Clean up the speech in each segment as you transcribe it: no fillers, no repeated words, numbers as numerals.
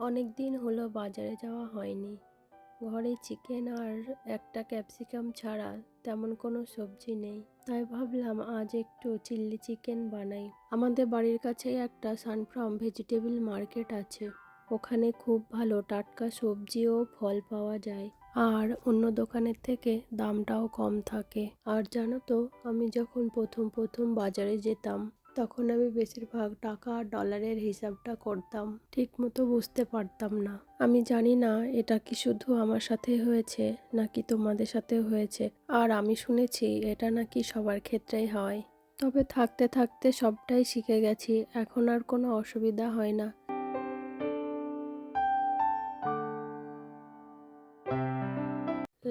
অনেক দিন হলো বাজারে যাওয়া হয়নি। ঘরে চিকেন আর একটা ক্যাপসিকাম ছাড়া তেমন কোনো সবজি নেই। তাই ভাবলাম আজ একটু চিল্লি চিকেন বানাই। আমাদের বাড়ির কাছেই একটা সানফ্রাম ভেজিটেবল মার্কেট আছে। ওখানে খুব ভালো টাটকা সবজি ও ফল পাওয়া যায়। আর অন্য দোকানের থেকে দামটাও কম থাকে। আর জানো তো, আমি যখন প্রথম প্রথম বাজারে যেতাম তখন আমি বেশিরভাগ টাকা আর ডলারের হিসাবটা করতাম, ঠিক মতো বুঝতে পারতাম না। আমি জানি না এটা কি শুধু আমার সাথে হয়েছে নাকি তোমাদের সাথেও হয়েছে। আর আমি শুনেছি এটা নাকি সবার ক্ষেত্রেই হয়। তবে থাকতে থাকতে সবটাই শিখে গেছি, এখন আর কোনো অসুবিধা হয় না।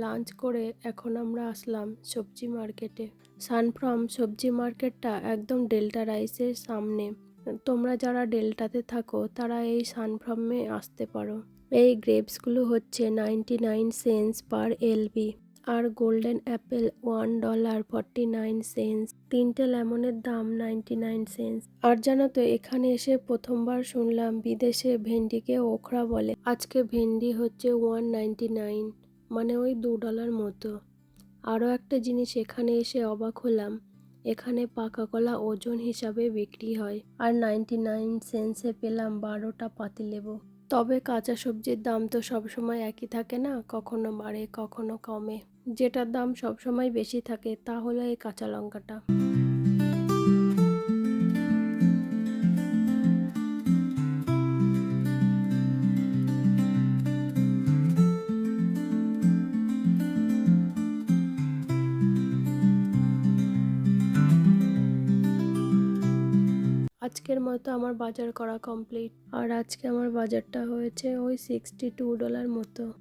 লাঞ্চ করে এখন আমরা আসলাম সবজি মার্কেটে। সানফ্রাম সবজি মার্কেটটা একদম ডেল্টা রাইসের সামনে। তোমরা যারা ডেল্টাতে থাকো তারা এই সানফ্রামে আসতে পারো। এই গ্রেপসগুলো হচ্ছে 99 সেন্টস পার এলবি। আর গোল্ডেন অ্যাপেল $1.49। তিনটে লেমনের দাম 99 সেন্টস। আর জানো তো, এখানে এসে প্রথমবার শুনলাম বিদেশে ভেন্ডিকে ওখরা বলে। আজকে ভেন্ডি হচ্ছে 199, মানে ওই $2 মতো। আরও একটা জিনিস এখানে এসে অবাক হলাম, এখানে পাকা কলা ওজন হিসাবে বিক্রি হয়। আর 99 সেন্টসে পেলাম 12টা পাতিলেবু। তবে কাঁচা সবজির দাম তো সবসময় একই থাকে না, কখনো বাড়ে কখনো কমে। যেটার দাম সবসময় বেশি থাকে তা হলো এই কাঁচা লঙ্কাটা। আজকের মতো আমার বাজার করা কমপ্লিট। আর আজকে আমার বাজারটা হয়েছে ওই $62 মতো।